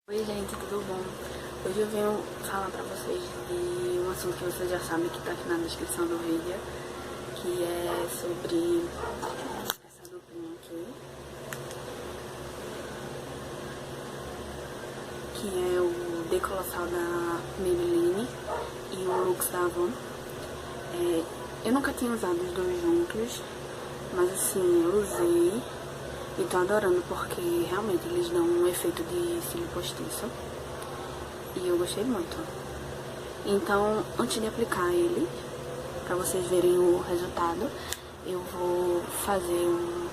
Oi gente, tudo bom? Hoje eu venho falar pra vocês de um assunto que vocês já sabem, que tá aqui na descrição do vídeo, que é sobre essa duplinha aqui, que é o Decolossal da Maybelline e o Lux da Avon. Eu nunca tinha usado os dois juntos, mas assim, eu usei e tô adorando porque realmente eles dão um efeito de cílio postiço e eu gostei muito. Então, antes de aplicar ele, pra vocês verem o resultado, eu vou fazer um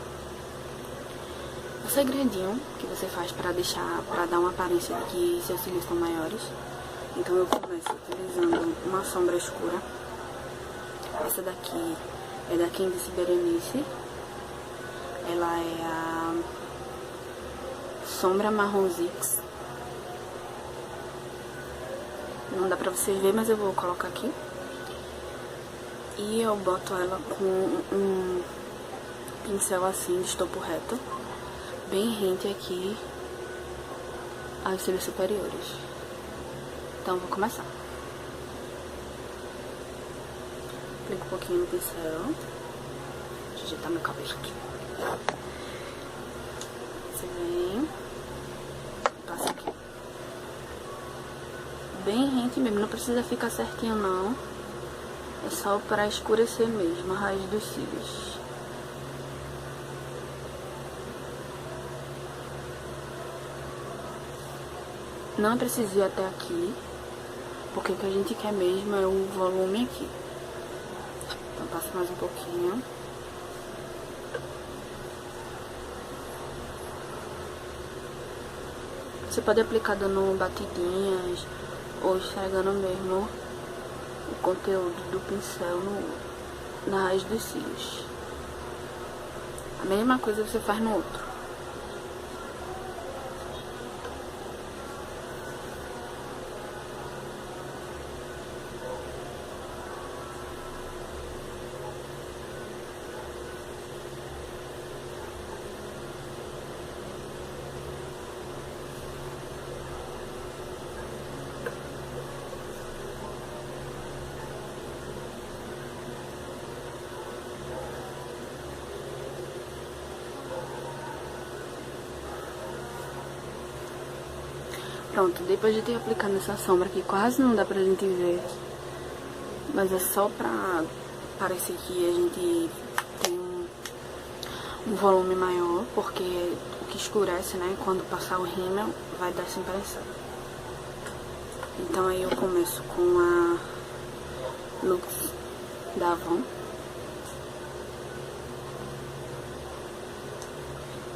segredinho que você faz pra dar uma aparência de que seus cílios estão maiores. Então eu começo utilizando uma sombra escura. Essa daqui é da Candice Berenice. Ela é a Sombra Marrom Zix. Não dá pra vocês verem, mas eu vou colocar aqui. E eu boto ela com um pincel assim, de estopo reto, bem rente aqui aos cílios superiores. Então eu vou começar. Aplico um pouquinho no pincel. Deixa eu ajeitar meu cabelo aqui. Você vem, passa aqui. Bem rente mesmo, não precisa ficar certinho não. É só para escurecer mesmo a raiz dos cílios. Não precisa ir até aqui, porque o que a gente quer mesmo é o volume aqui. Então passa mais um pouquinho. Você pode aplicar dando batidinhas ou esfregando mesmo o conteúdo do pincel na raiz dos cílios. A mesma coisa você faz no outro. Pronto, depois de ter aplicado essa sombra que quase não dá pra gente ver, mas é só pra parecer que a gente tem um volume maior, porque o que escurece, né, quando passar o rímel, vai dar essa impressão. Então aí eu começo com a Lux da Avon.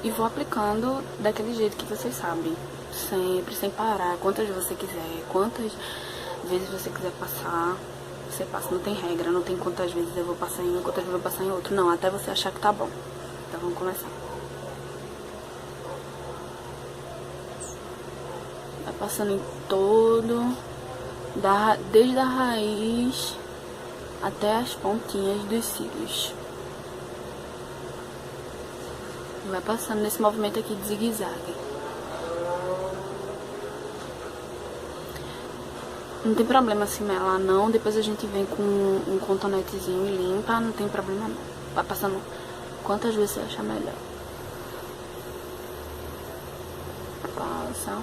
E vou aplicando daquele jeito que vocês sabem. Sempre, sem parar, quantas você quiser, quantas vezes você quiser passar, você passa, não tem regra, não tem quantas vezes eu vou passar em um, quantas vezes eu vou passar em outro, não, até você achar que tá bom. Então vamos começar. Vai passando em todo, desde a raiz até as pontinhas dos cílios. Vai passando nesse movimento aqui de zigue-zague. Não tem problema se melar não, depois a gente vem com um cotonetezinho e limpa, não tem problema não. Vai passando quantas vezes você achar melhor. Passa.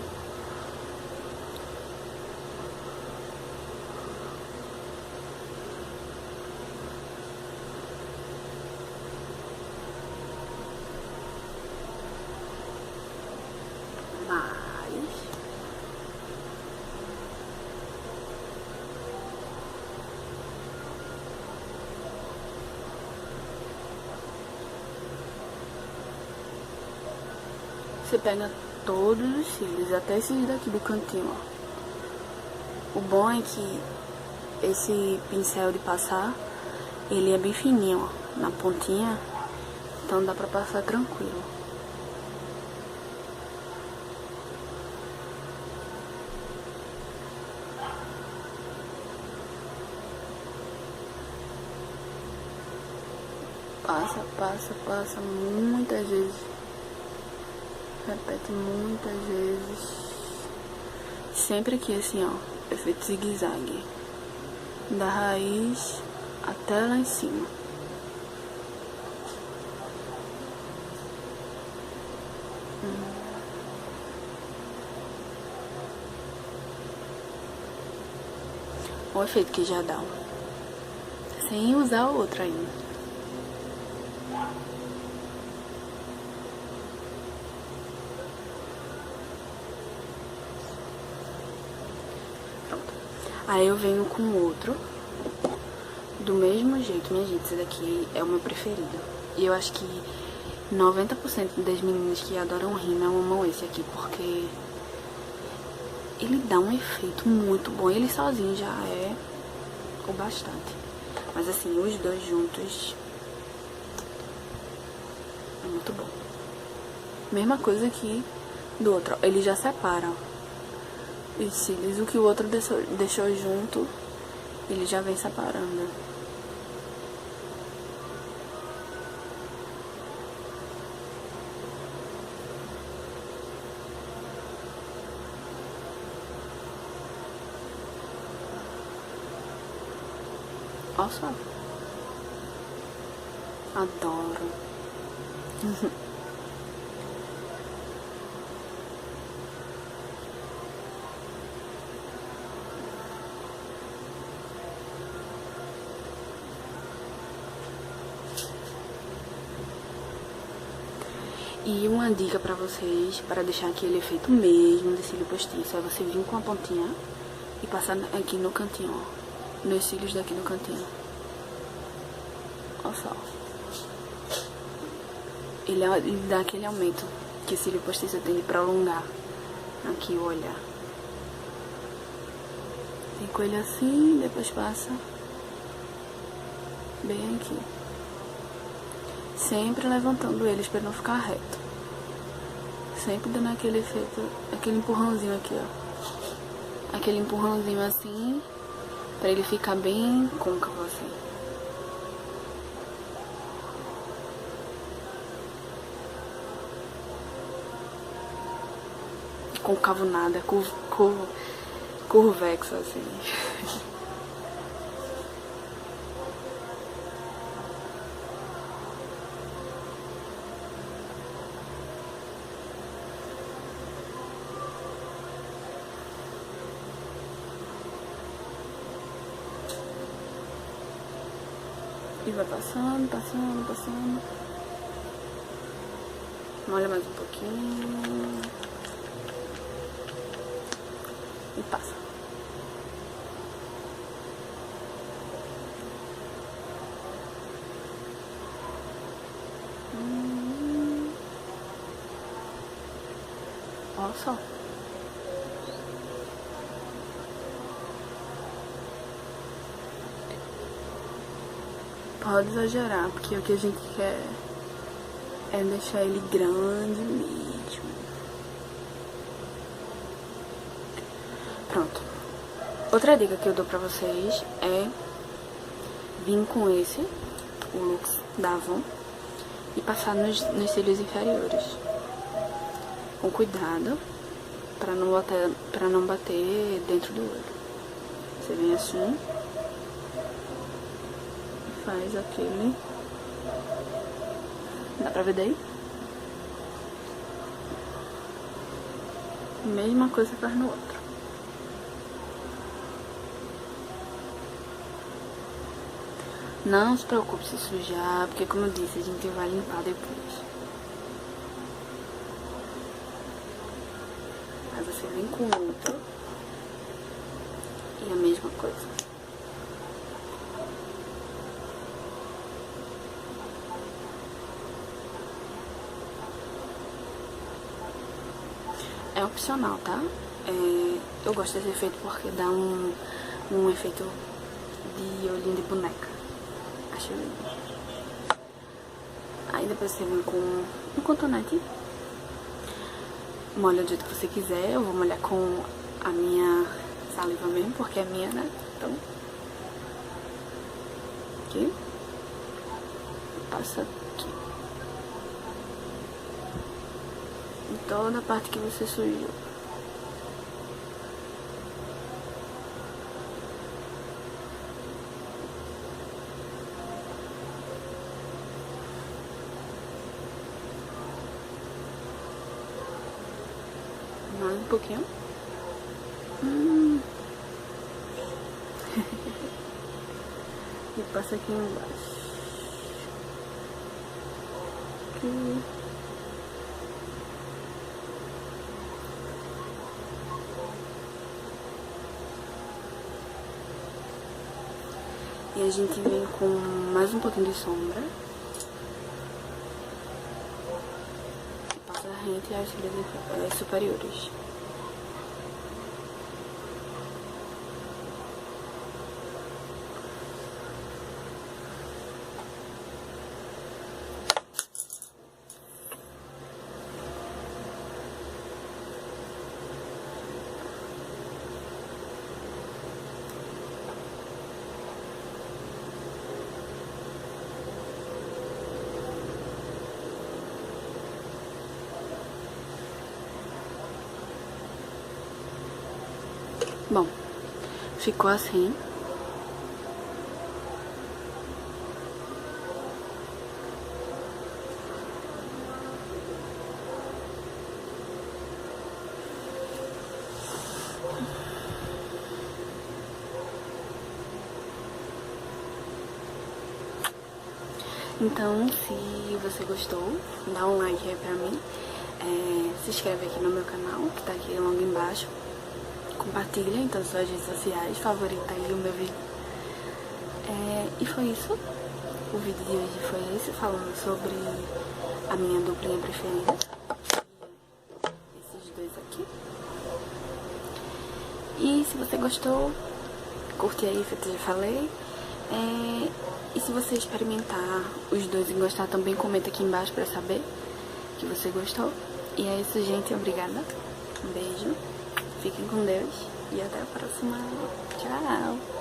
Você pega todos os cílios, até esses daqui do cantinho, ó. O bom é que esse pincel de passar, ele é bem fininho, ó, na pontinha, então dá pra passar tranquilo. Passa muitas vezes. Repete muitas vezes. sempre aqui assim, ó, efeito zigue-zague, da raiz até lá em cima. O efeito que já dá, sem usar o outro ainda. Pronto. Aí eu venho com outro, do mesmo jeito, minha gente, esse daqui é o meu preferido. E eu acho que 90% das meninas que adoram rímel amam esse aqui, porque ele dá um efeito muito bom. Ele sozinho já é o bastante. Mas assim, os dois juntos é muito bom. Mesma coisa que do outro. Ele já separa os cílios. O que o outro deixou junto, ele já vem separando. Olha só. Adoro. E uma dica pra vocês, para deixar aquele efeito mesmo de cílio postiço, é você vir com a pontinha e passar aqui no cantinho, ó. Nos cílios daqui no cantinho. Olha só. Ele dá aquele aumento que o cílio postiço tem de prolongar aqui o olhar. Tem com ele assim, depois passa bem aqui. Sempre levantando eles para não ficar reto. Sempre dando aquele efeito, aquele empurrãozinho aqui, ó. Aquele empurrãozinho assim, pra ele ficar bem côncavo assim. Côncavo nada, curvexo assim. E vai passando, passando, passando. Molha mais um pouquinho. E passa. Olha só. Pode exagerar, porque o que a gente quer é deixar ele grande mesmo. Pronto. Outra dica que eu dou pra vocês é vir com esse, o Lux da Avon, e passar nos cílios inferiores. Com cuidado, pra não bater dentro do olho. Você vem assim. Faz aquele. Dá pra ver daí? Mesma coisa faz no outro. Não se preocupe se sujar, porque como eu disse, a gente vai limpar depois. Aí você vem com outro. E a mesma coisa. É opcional, tá? Eu gosto desse efeito porque dá um efeito de olhinho de boneca. Acho lindo. Aí depois você vem com um cotonete. Molha do jeito que você quiser. Eu vou molhar com a minha saliva mesmo, porque é minha, né? Então, aqui. Passa aqui. Em toda a parte que você sujou. mais um pouquinho. E passa aqui embaixo. Aqui. E a gente vem com mais um pouquinho de sombra. E passa rente as cílios superiores. Bom, ficou assim. Então, se você gostou, dá um like aí pra mim. Se inscreve aqui no meu canal, que tá aqui logo embaixo. Compartilha em todas as suas redes sociais, favorita aí o meu vídeo. E foi isso. O vídeo de hoje foi esse, falando sobre a minha duplinha preferida. Esses dois aqui. E se você gostou, curte aí, que eu já falei. E se você experimentar os dois e gostar também, comenta aqui embaixo pra saber que você gostou. E é isso, gente. Obrigada. Um beijo. Fiquem com Deus. E até a próxima. Tchau.